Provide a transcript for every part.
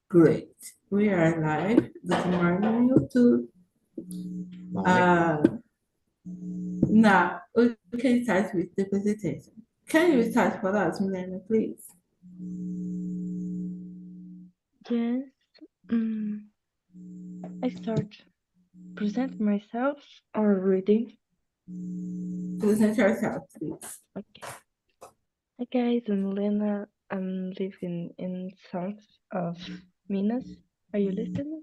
Great. We are live. Good morning, YouTube. Morning. Uh, Now we can start with the presentation. Can you start for us, Milena, please? Yes, mm, I start present myself or reading. Present yourself, please. Okay. Hi guys, I'm Lena. I'm living in south of Minas. Are you listening?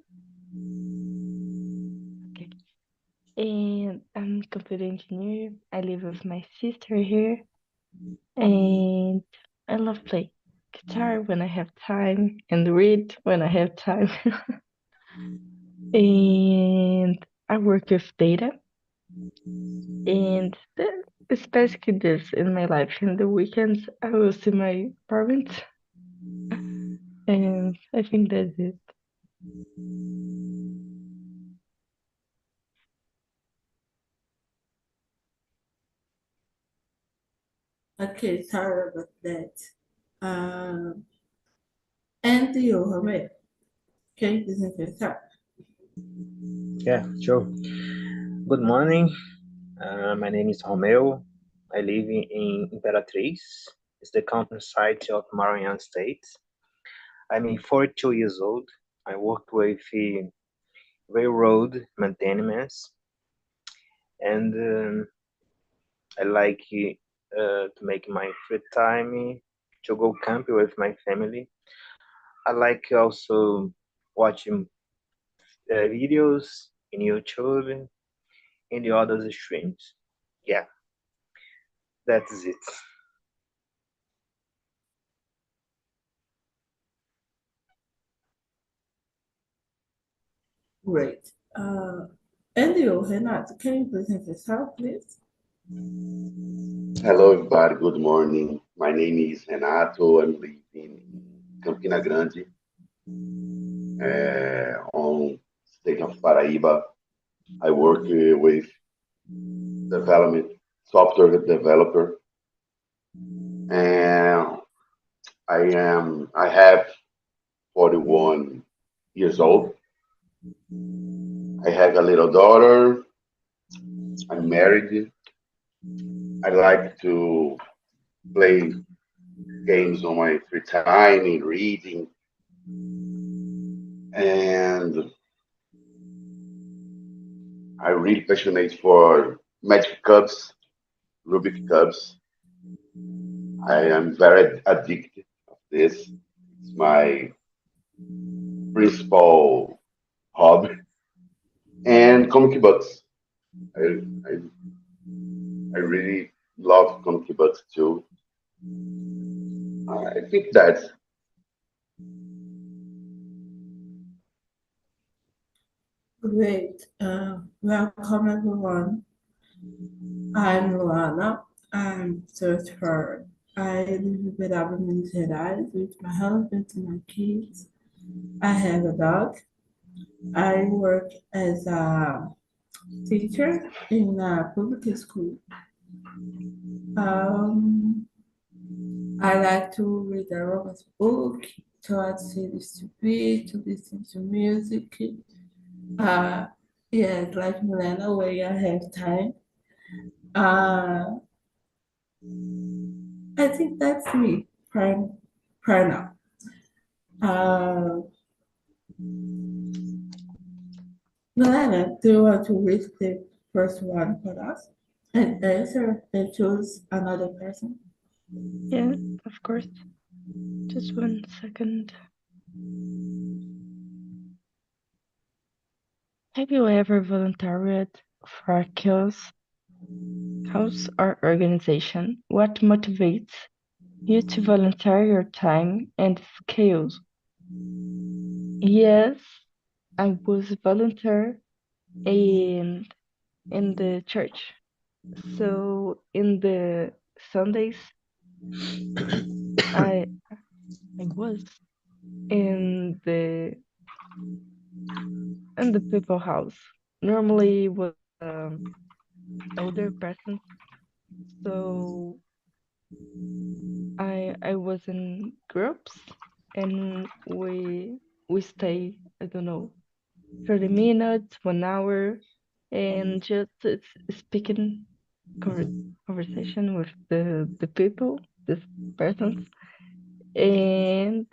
Okay. And I'm computer engineer. I live with my sister here, and I love play guitar when I have time and read when I have time. And I work with data. And it's basically this in my life. In the weekends, I will see my parents, and I think that's it. Okay, sorry about that. And you, Romeo, can you present yourself? Yeah, sure. Good morning. My name is Romeo. I live in Imperatriz. It's the countryside of Maranhão State. I'm 42 years old. I work with railroad maintenance, and I like to make my free time to go camping with my family. I like also watching videos in YouTube and the other streams. Yeah, that's it. Great. And you, Renato, can you present yourself, please? Hello, everybody. Good morning. My name is Renato. I'm living in Campina Grande, on state of Paraíba. I work with development, software developer, and I have 41 years old. I have a little daughter. I'm married. I like to play games on my free time and reading, and I'm really passionate for magic cubs, Rubik cubs. I am very addicted of this. It's my principal hobby. And comic books. I, I, I really love comic books too. I think that Great. Welcome, everyone. I'm Luana. I'm 34. I live in Beraba, Minas Gerais, with my husband and my kids. I have a dog. I work as a teacher in a public school. Um, I like to read a romance book, to watch series TV, to listen to music. Uh, yes, like Milena, when I have time. Uh, I think that's me for now. Uh, Milena, do you want to read the first one for us and answer and choose another person? Yeah, of course. Just 1 second. Have you ever volunteered for a cause or organization? What motivates you to volunteer your time and skills? Yes, I was a volunteer in in the church. So in the Sundays, I I was in the people house. Normally was older person, so I was in groups and we we stay, I don't know, 30 minutes, 1 hour, and just speaking conver conversation with the people, this persons, and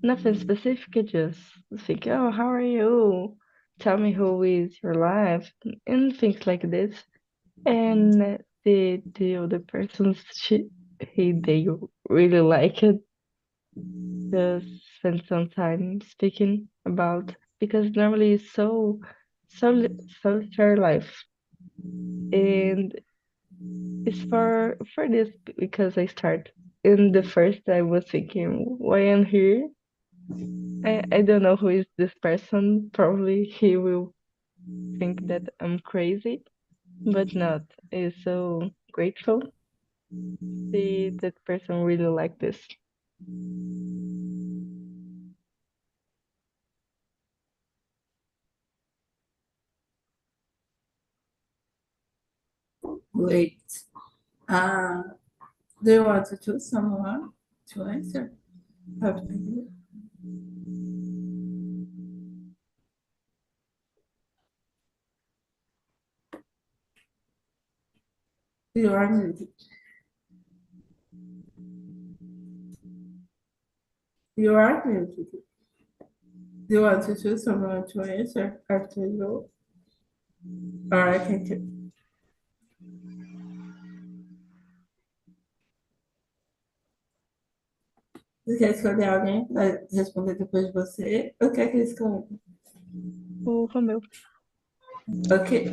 nothing specific, just think, oh, how are you? Tell me who is your life, and things like this. And the other persons, they really like it. Just spend some time speaking about because normally it's so solitary life, and it's for this because I start. In the first, I was thinking, why I'm here? I don't know who is this person. Probably he will think that I'm crazy, but not. It's so grateful. See that person really like this. Great. Uh, do you want to choose someone to answer? Have to. You are muted. You are muted. Do you want to choose someone to answer after you? Or I can choose. Você quer escolher alguém para responder depois de você? Ou quer que eu escolha? O Romeu. Ok.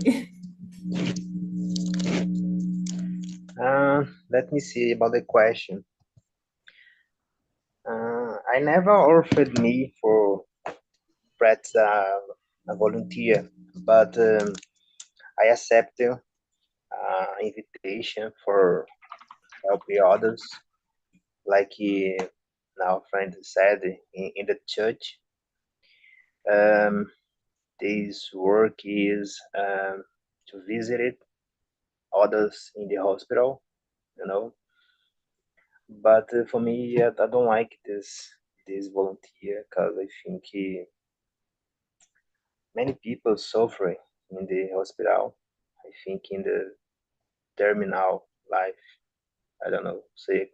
Let me see about the question. I never offered me for practice a volunteer, but I accepted invitation for helping others, like now friend said in the church. This work is to visit others in the hospital, you know. But for me, I don't like this volunteer because I think many people suffer in the hospital. I think in the terminal life. I don't know, say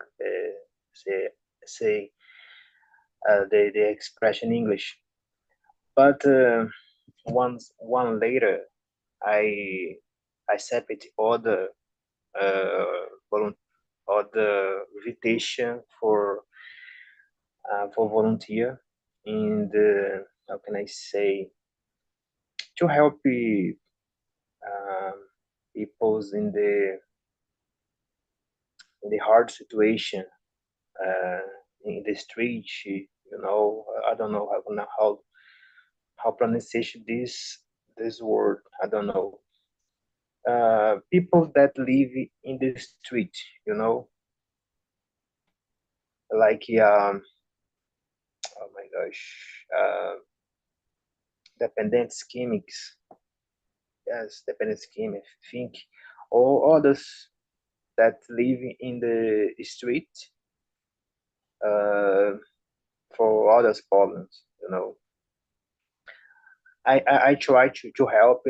say the expression English. But one later, I accepted uh, other invitation for volunteer in the, how can I say, to help um, people's in the hard situation uh, in the street. I don't know how pronunciation this word. I don't know. People that live in the street, you know, like oh my gosh, dependent schemics. Yes, dependent scheme. I think, or others that live in the street uh, for others' problems. You know, I try to help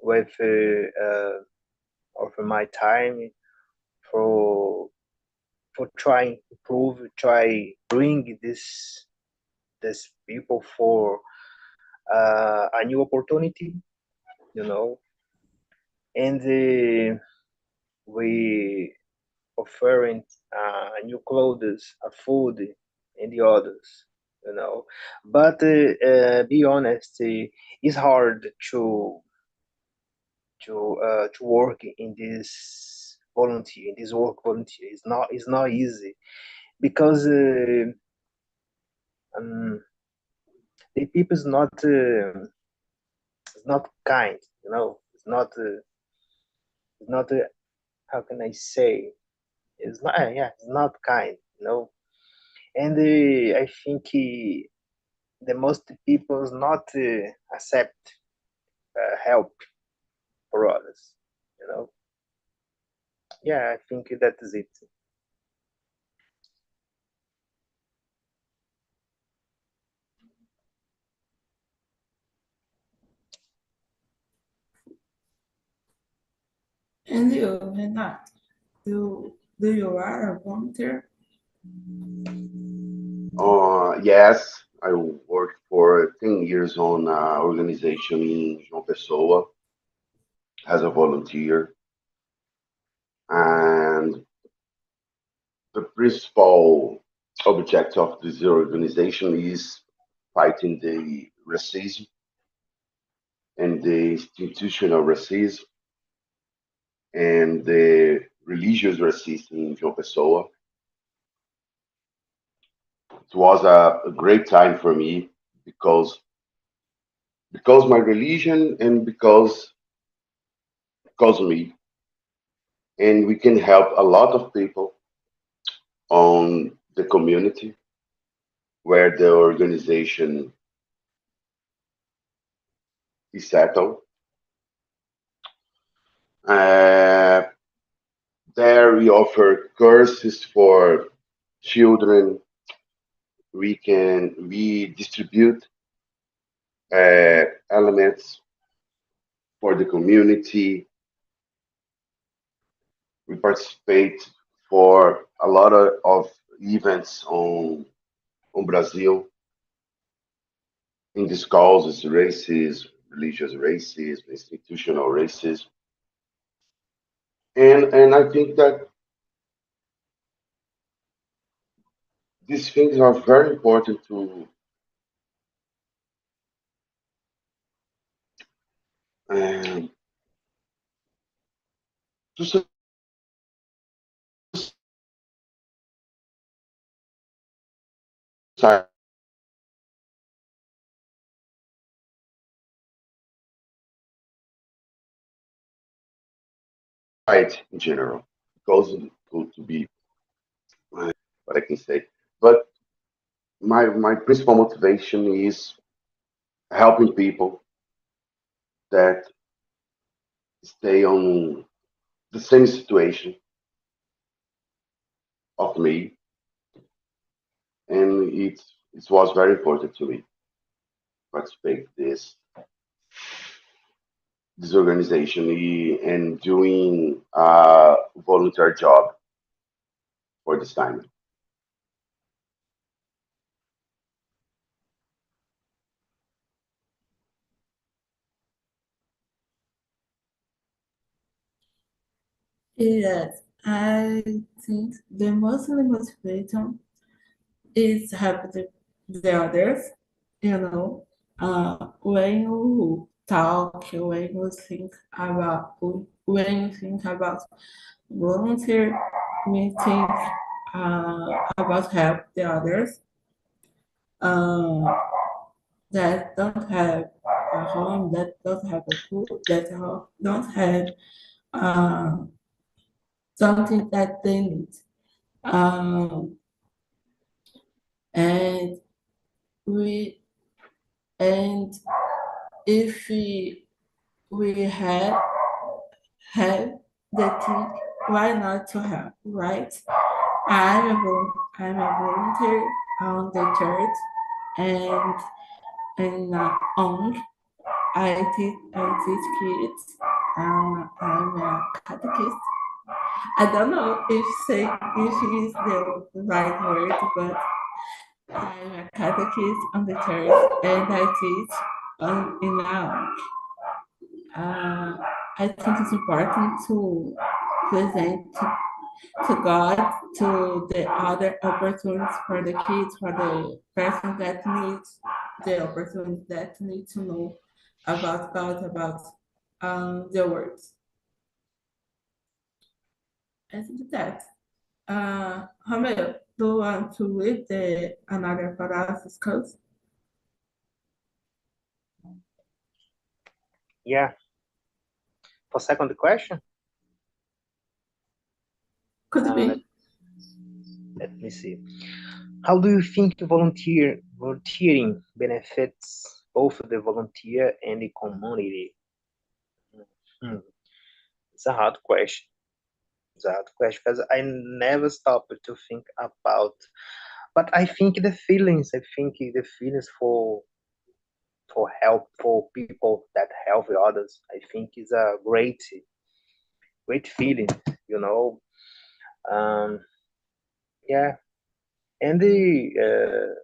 with of my time for trying improve, try bring this people for a new opportunity, you know, and we offering new clothes, food, and the others, you know. But be honest, it's hard to work in this volunteer, in this work volunteer. It's not easy because um, the people is not kind, you know. It's not how can I say, it's not yeah, it's not kind, you know. And I think the most people not accept help for others, you know. Yeah, I think that is it. And you, Renat, do you are a volunteer? Yes, I worked for 10 years on an organization in João Pessoa as a volunteer. And the principal object of this organization is fighting the racism and the institutional racism and the religious racism in João Pessoa. It was a great time for me because my religion and because of me, and we can help a lot of people on the community where the organization is settled. Uh, there we offer courses for children. We distribute elements for the community. We participate for a lot of events on Brazil in these causes, races, religious races, institutional races, and I think that these things are very important um, to society in general. It goes to be what I can say, but my principal motivation is helping people that stay on the same situation of me, and it was very important to me participate this organization and doing a volunteer job for this time. Yes, I think the most motivation is help the others, you know. When you talk, when you think about volunteer, we think about help the others uh, that don't have a home, that don't have a food, don't have uh, something that they need. Um, and we and if we have the thing, why not to have, right? I'm a volunteer on the church, and on I teach kids. I'm a catechist. I don't know if is the right word, but I'm a catechist on the church, and I teach in our. Uh, I think it's important to present to God, to the other opportunities for the kids, for the person that needs the opportunity, that need to know about God, about the words. I think that. Romeo, do you want to read the another paralysis code? Yeah. For second question, Could be. let me see. How do you think volunteering benefits both the volunteer and the community? Hmm. It's a hard question. It's a hard question because I never stopped to think about. But I think the feelings. I think the feelings for help for people that help others. I think is a great great feeling, you know. Um, yeah, and the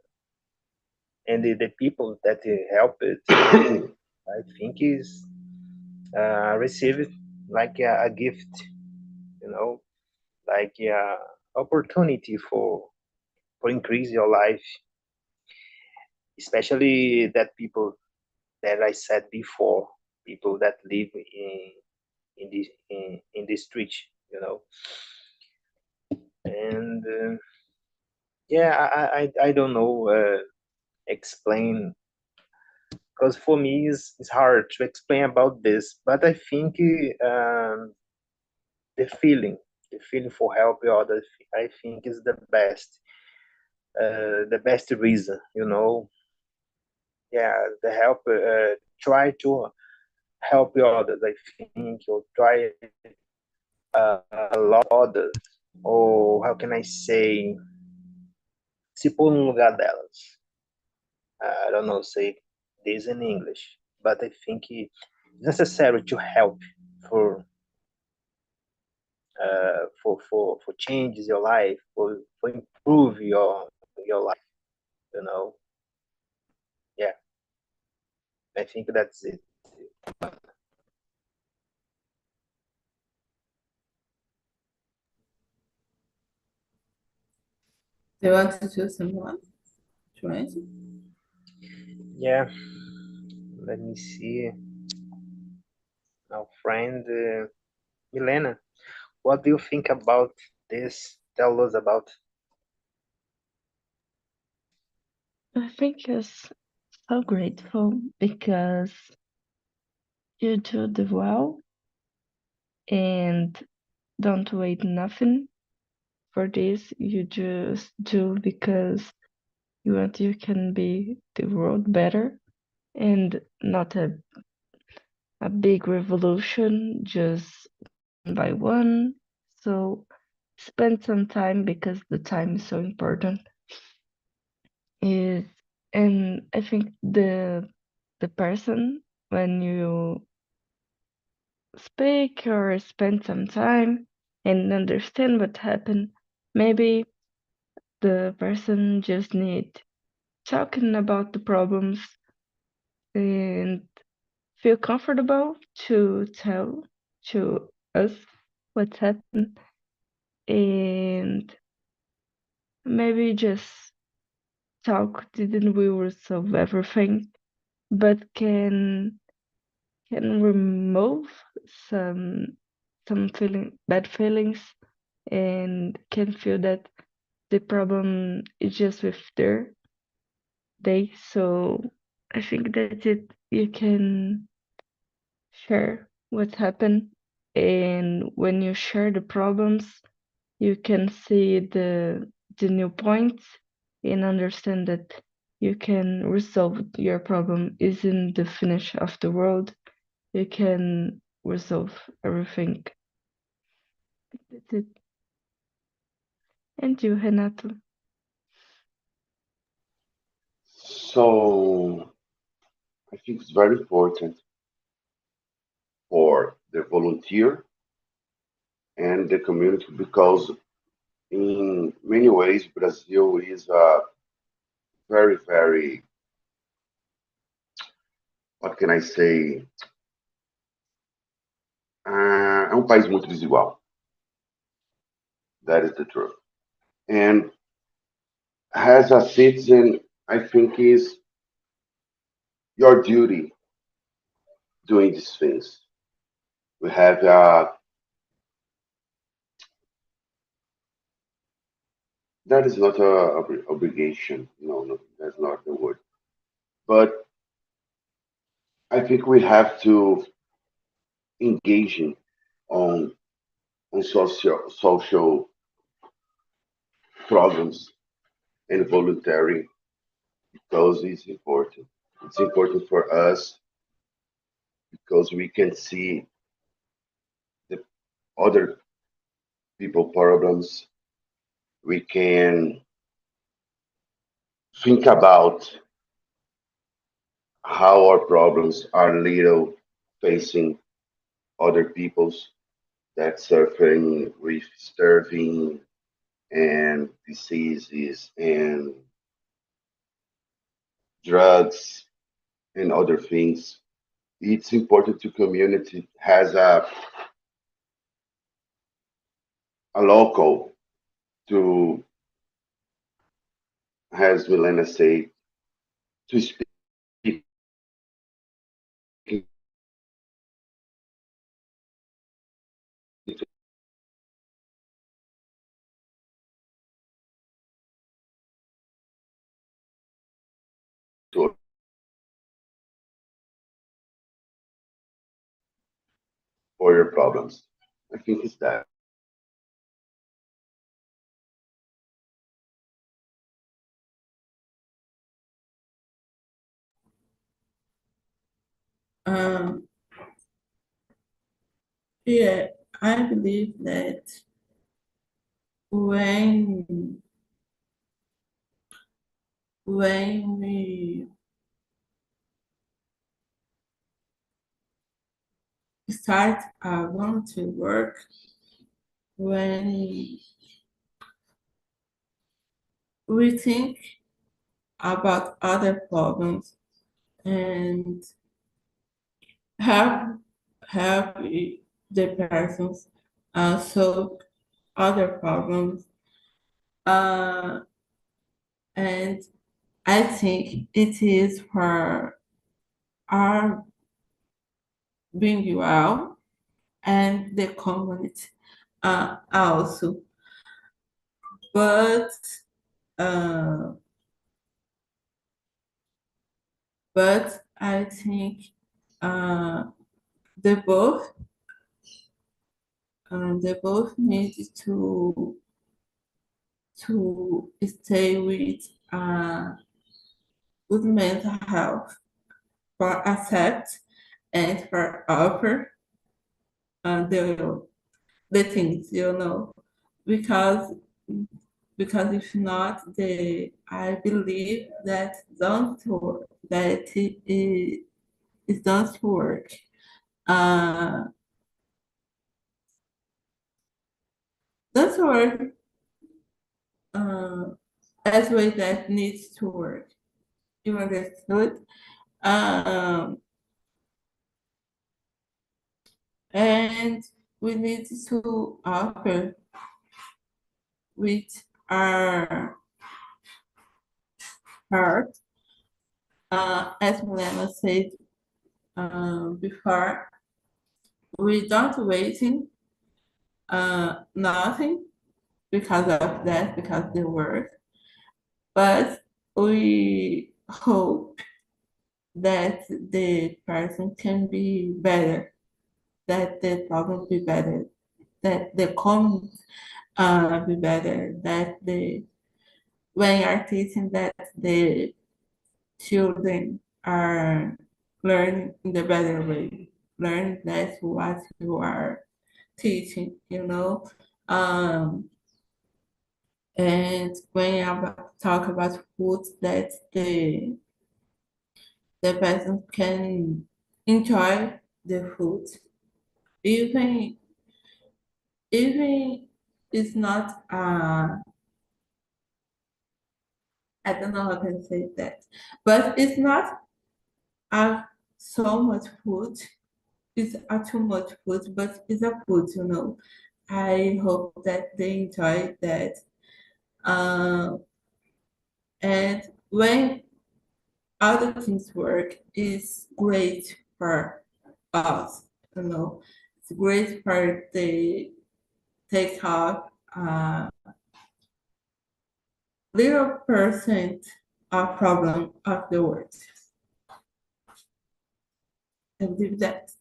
people that help it, I think is receive it like a gift, you know, like opportunity for increase your life, especially that people that I said before, people that live in the street, you know. And yeah, I don't know explain, because for me it's hard to explain about this, but I think the feeling the feeling for helping others, I think is the best reason, you know. Yeah, the help, try to help others, I think, or try a lot others, ou how can I say, se pôr no lugar delas. I don't know, say this in English, but I think it's necessary to help for for changes your life, for improve your life. You know, yeah, I think that's it. Do you want to choose someone to answer? Yeah, let me see. Our friend Milena, what do you think about this? Tell us about. I think it's so grateful because you do the well and don't wait nothing for this. You just do because you want you can be the world better and not a big revolution, just one by one. So spend some time because the time is so important. Is and I think the person when you speak or spend some time and understand what happened, maybe the person just need talking about the problems and feel comfortable to tell to us what happened and maybe just talk didn't we resolve everything but can remove some bad feelings and can feel that the problem is just with their day. So I think that's it. You can share what happened, and when you share the problems, you can see the new points and understand that you can resolve your problem isn't the finish of the world. You can resolve everything. That's it. And you, Renato. So I think it's very important for the volunteer and the community because in many ways Brazil is a very, very, what can I say, é um país muito desigual. That is the truth. And as a citizen, I think is your duty doing these things. We have that is not a obligation. No, no, that's not the word. But I think we have to engage in on social programs and voluntary because it's important. It's important for us because we can see the other people problems. We can think about how our problems are little facing other people's. that suffering with starving and diseases and drugs and other things. It's important to community has a local to, as Milena said, to speak to for your problems. I think it's that. Um, yeah, I believe that when we start volunteer work, when we think about other problems and help help the persons solve other problems, uh, and I think it is for our being well and the community also. But uh, but I think uh, they both they both need to stay with good mental health for accept and for offer the things, because if not, I believe that don't work, that it doesn't work. Uh, doesn't work uh, as way that needs to work. You understood? Um, and we need to offer with our heart, as Milena said before, we don't waiting nothing because of that, because the work, but we hope that the person can be better, that the problem be better, that the comment be better, that the when you're teaching that the children are learning in the better way, learn that's what you are teaching. Um, and when you talk about food, that the person can enjoy the food, even even it's not I don't know how to say that, but it's not uh, so much food. It's too much food, but it's a food. I hope that they enjoy that. Uh, and when other things work, it's great for us. It's great for the take off little percent of problem of the world. I believe that.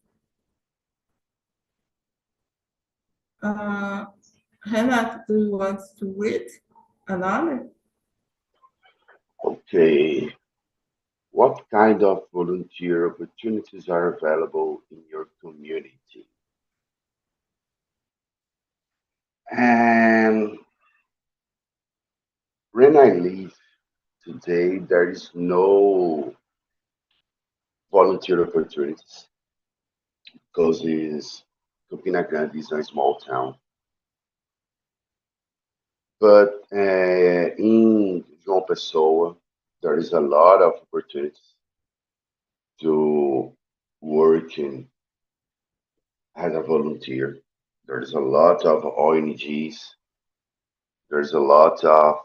Uh, Hannah, do you want to read another? Okay. What kind of volunteer opportunities are available in your community? And when I live today, there is no volunteer opportunities because it's Campina Grande is a small town, but in João Pessoa, there is a lot of opportunities to work in as a volunteer. There's a lot of ONGs. There's a lot of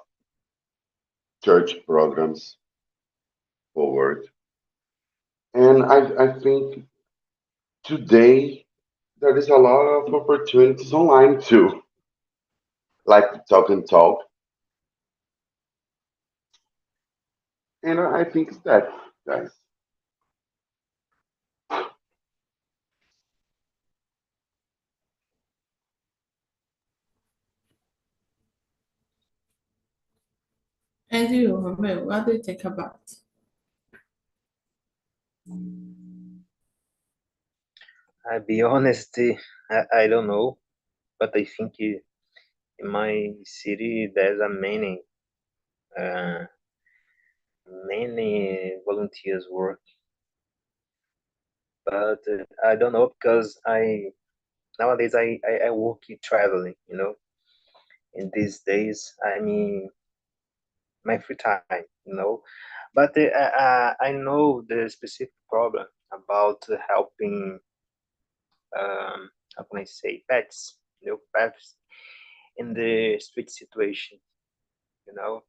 church programs for work. And I think today there is a lot of opportunities online too, like Talk and Talk. And I think it's that, guys. And you, Romeo, what do you think about? I'll be honest, I don't know, but I think in my city there's a uh, many volunteers work, but I don't know because I nowadays I work traveling, in these days I mean my free time. But I know the specific problem about helping, how can I say, pets in the street situation. You know,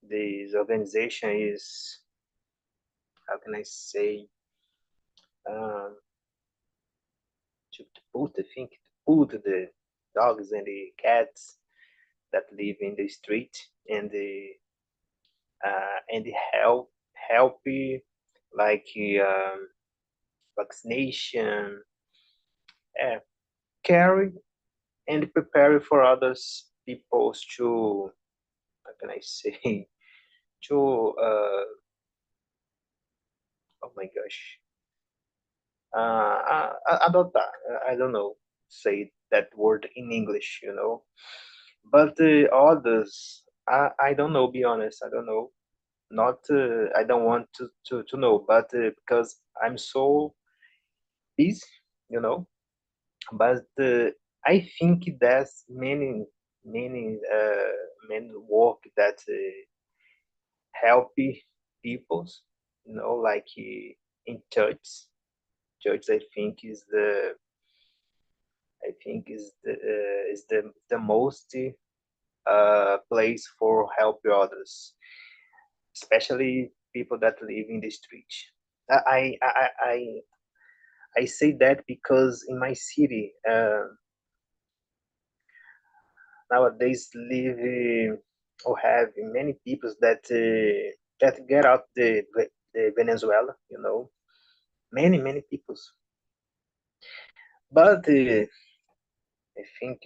this organization is, how can I say, um, to put, I think, to put the dogs and the cats that live in the street and help like vaccination, uh, carry and prepare for others peoples to, how can I say, to oh my gosh, adotar. I don't know say that word in English. But others, I don't know. Be honest, I don't know. Not I don't want to know, but because I'm so busy, you know. But I think there's many work that help peoples, like in church. Church, I think is the most place for help others, especially people that live in the street. I I I I I say that because in my city nowadays live or have many people that get out the Venezuela, many peoples. But I think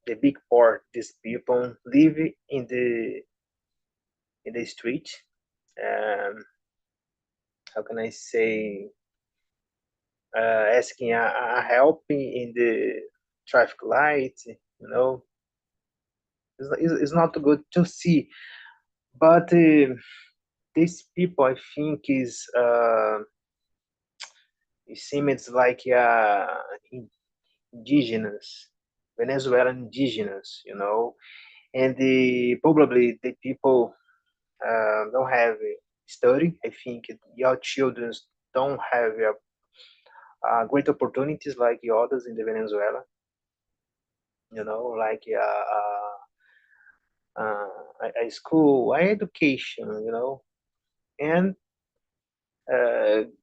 the big part these people live in the street. Um, how can I say? Asking a help in the traffic light. It's not good to see. But these people, I think, it seems like indigenous, Venezuelan indigenous, and probably the people don't have study. I think your children don't have great opportunities like the others in the Venezuela. Like a school, education, and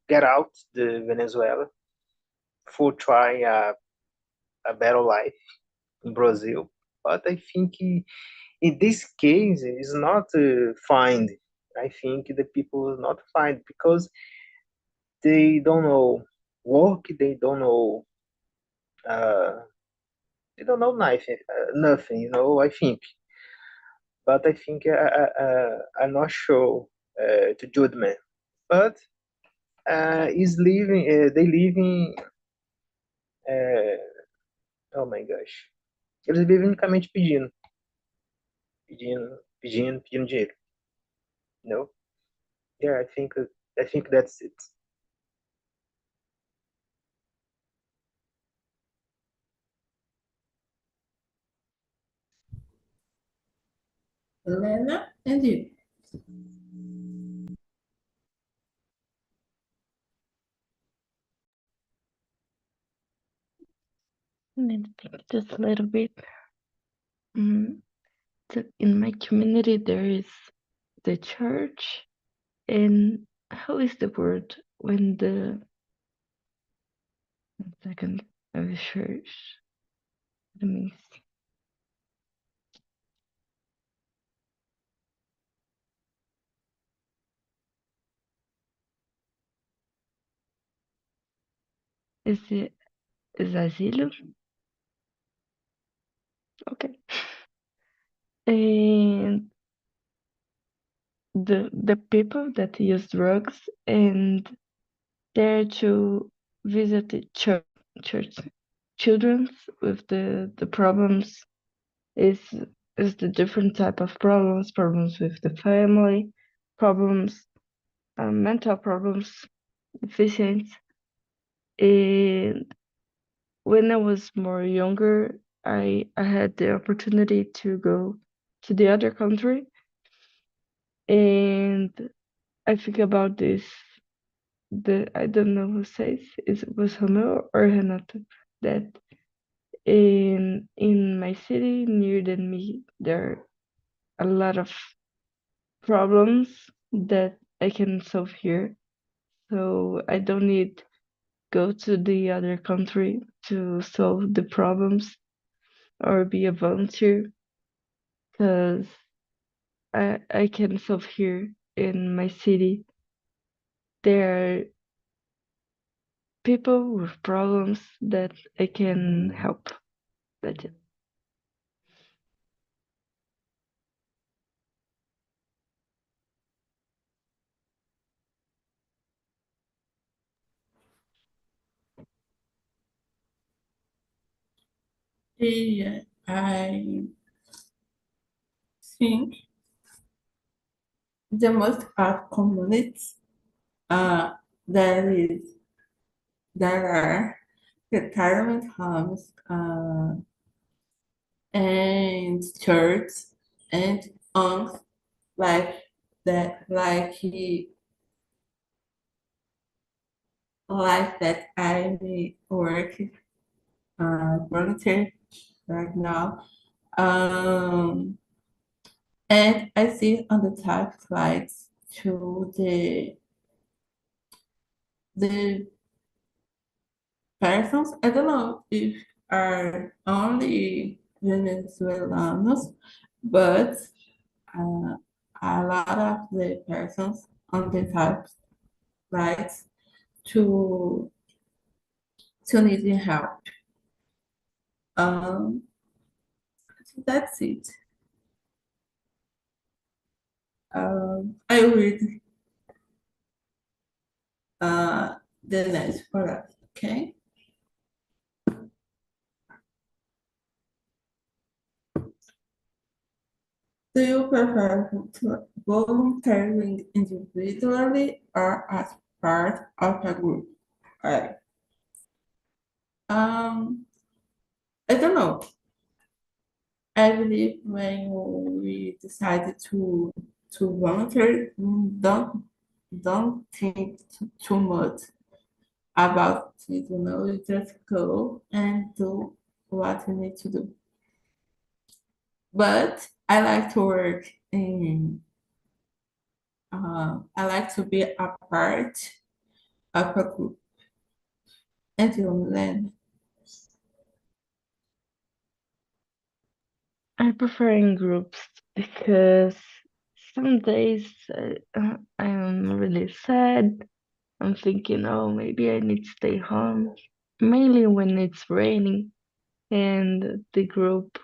get out the Venezuela for try a better life in Brazil. But I think in this case it's not find. I think the people will not find because they don't know work, uh, they don't know nothing. I think, but I think I'm not sure to judgment, but is living. They live in. Oh my gosh, eles vivem unicamente pedindo dinheiro. No, yeah, I think that's it. Lena, and you. Let's think just a little bit. Mm, so in my community, there is the church, and how is the word when the one second of the church? Let me see. Is asilo? Okay. And the people that use drugs and dare to visit the church children with the problems is is the different type of problems with the family, problems, mental problems, deficiency. And when I was more younger, I had the opportunity to go to the other country, and I think about this. The I don't know who says it was Romeo or Renato that in my city near than me there are a lot of problems that I can solve here. So I don't need go to the other country to solve the problems or be a volunteer because I can solve here in my city. There are people with problems that I can help. That's it. Yeah, I think the most part communities uh, there is there are retirement homes and churches and homes like that like that I work volunteer right now. Um, and I see on the top slides to the persons. I don't know if are only Venezuelanos, but uh, a lot of the persons on the top slides to needing help. Um, so that's it. I read the next paragraph. Okay. Do you prefer to volunteering individually or as part of a group? I, um, I don't know. I believe when we decided to volunteer, don't think too much about it. You just go and do what you need to do. But I like to work in. I like to be a part of a group and you learn. I prefer in groups because some days I'm really sad. I'm thinking, oh, maybe I need to stay home, mainly when it's raining and the group,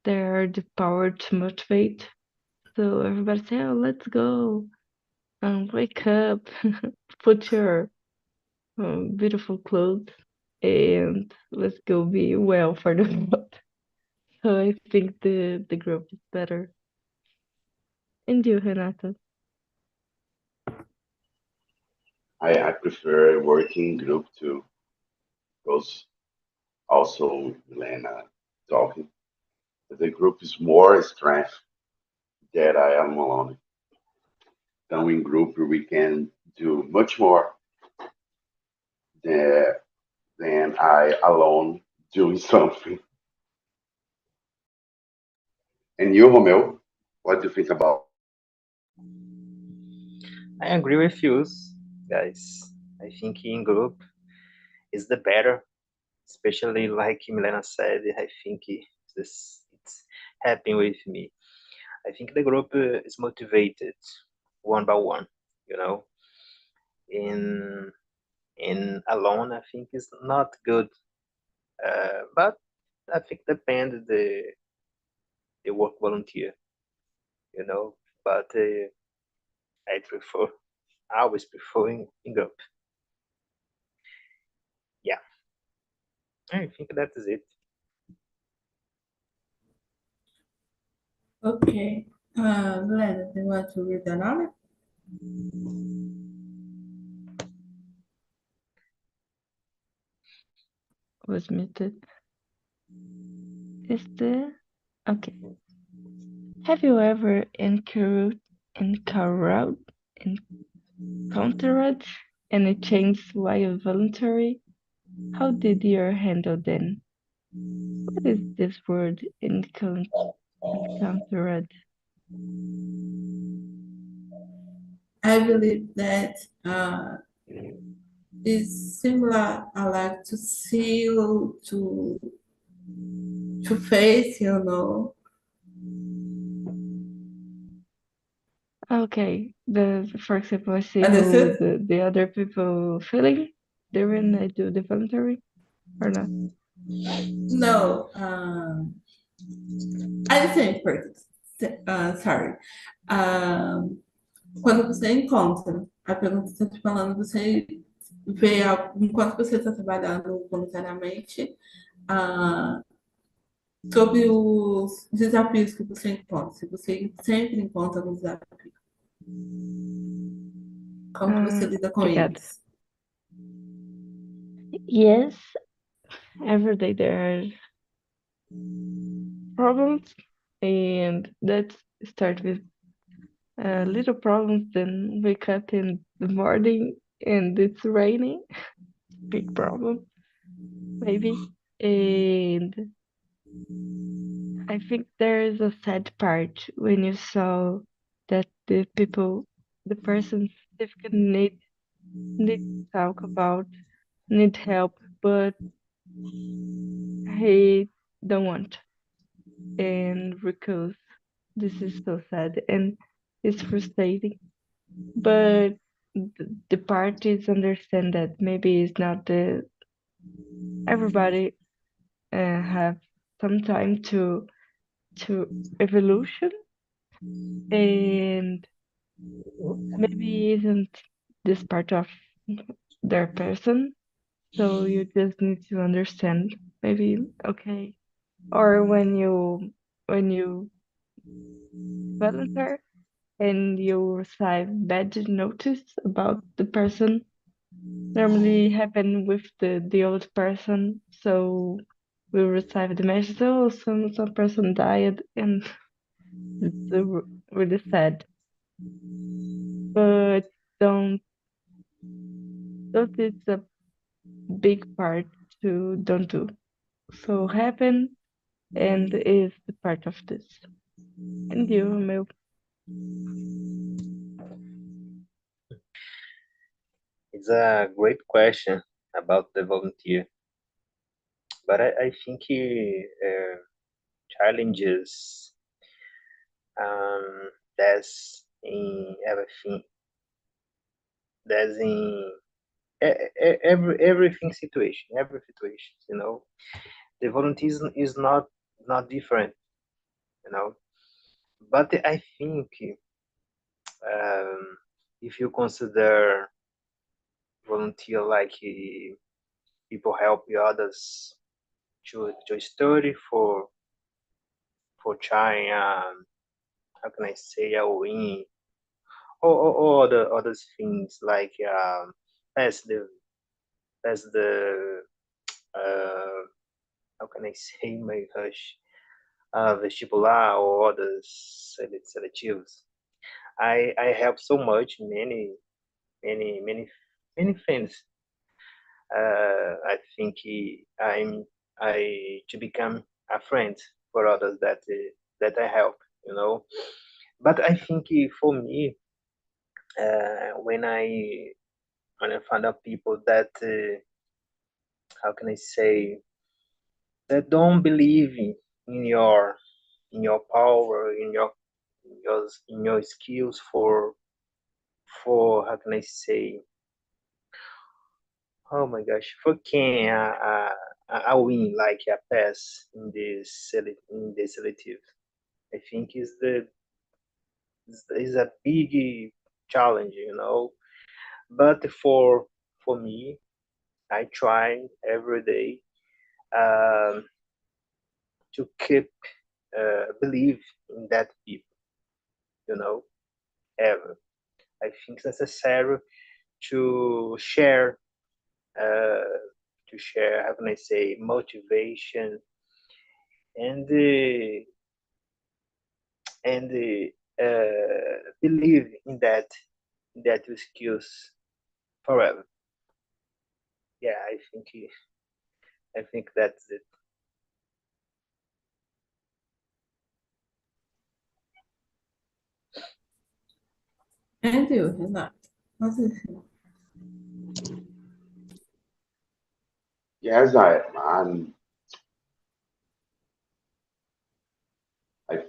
they're the power to motivate. So everybody say, oh, let's go and wake up, put your beautiful clothes and let's go be well for the month. So I think the group is better. And you, Renata? I prefer working group too, because also Elena talking. The group is more strength. that I am alone. So in group, we can do much more than, than I alone doing something. And you, Romeo, what do you think about? I agree with you, guys. I think in group is the better, especially like Milena said. I think it's happening with me. I think the group is motivated one by one. You know, in alone, I think is not good. But I think depend the work volunteer. You know, but I prefer I always prefer in group. Yeah, I think that is it. Okay. Glenn, do you want to read another? Was muted. Is there? Okay. Have you ever encountered encountered any change while voluntary? How did you handle them? What is this word encountered? I believe that is similar. I like to see you to face, you know. Okay. For example, I see how Understood? the other people feeling during I do the voluntary or not. No. I think, sorry. Um, quando você encontra, a pergunta está te falando, você vê, enquanto você está trabalhando voluntariamente, ah, sobre os desafios que você encontra. Se você sempre encontra algum desafio, como que você lida com Obrigada. eles? Yes, every day there are problems, and that start with little problems. Then wake up in the morning and it's raining, big problem maybe. And I think there is a sad part when you saw that the person specifically need to talk about, need help, but he don't want and recuse. This is so sad and it's frustrating. But the parties understand that maybe it's not the everybody have some time to evolution and maybe isn't this part of their person. So you just need to understand maybe okay. Or when you volunteer and you receive bad notice about the person, normally happen with the old person. So we receive the message, oh, some person died, and it's really sad. But don't don't it's a big part to don't do. So happen and is the part of this. And you, Mel. It's a great question about the volunteer, but I think challenges there's in everything. There's in every situation. You know, the volunteer is not different. You know, but I think if you consider volunteer like people help the others to study for trying how can I say a win or other things like as the how can I say my gosh vestibular or others selectives. I help so much many friends. I think I to become a friend for others that I help, you know. But I think for me, when I find out people that how can I say, that don't believe in your power, in your skills for how can I say, oh my gosh, for can I win like a pass in the selective. I think is a big challenge, you know. But for me, I try every day um, to keep believe in that people, you know. Ever, I think it's necessary to share uh, how can I say, motivation and believe in that skills forever. Yeah, I think that's it. And you, Renato? What is it? Yes, I'm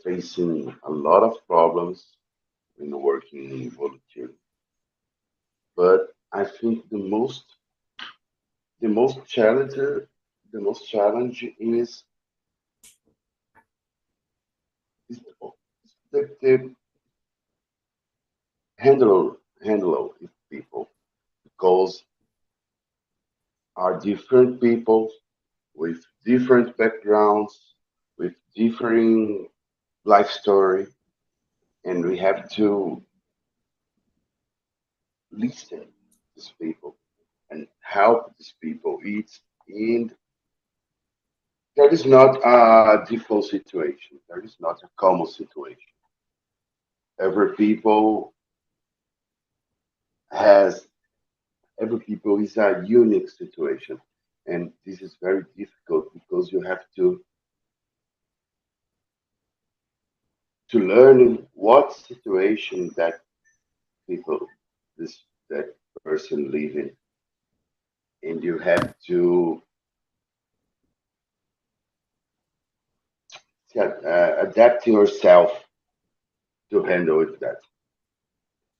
facing a lot of problems when working in volunteering, but I think the most challenger the most challenge is the handle with people because are different people with different backgrounds, with differing life story, and we have to listen to these people and help these people. And that is not a default situation. That is not a common situation. Every people has every people is a unique situation, and this is very difficult because you have to learn what situation that people this that person live in, and you have to adapt yourself to handle with that.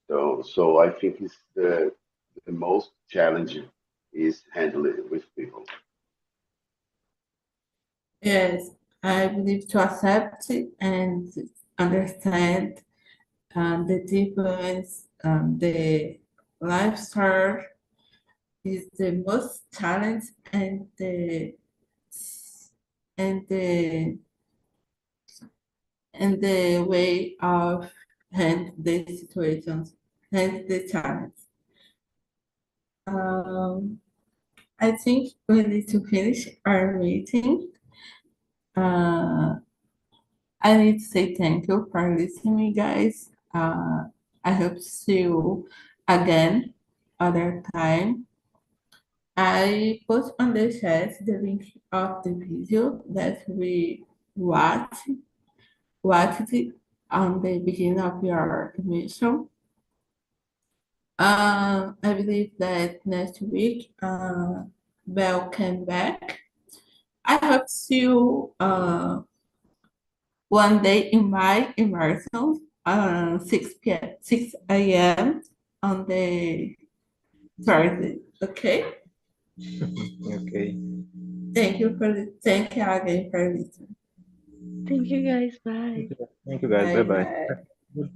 So I think it's the most challenging is handling with people. Yes, I believe to accept and understand the difference, the lifestyle is the most challenge and the and the way of handle the situations and the challenge. Um, I think we need to finish our meeting. Uh, I need to say thank you for listening, guys. I hope to see you again other time. I put on the chat the link of the video that we watched watched on the beginning of your emission. I believe that next week, Bell came back. I hope to see you one day in my immersion, 6 p.m., 6 a.m. on the Thursday. Okay? Okay. Thank you again for listening. Thank you guys. Bye. Thank you guys. Bye Bye bye. bye.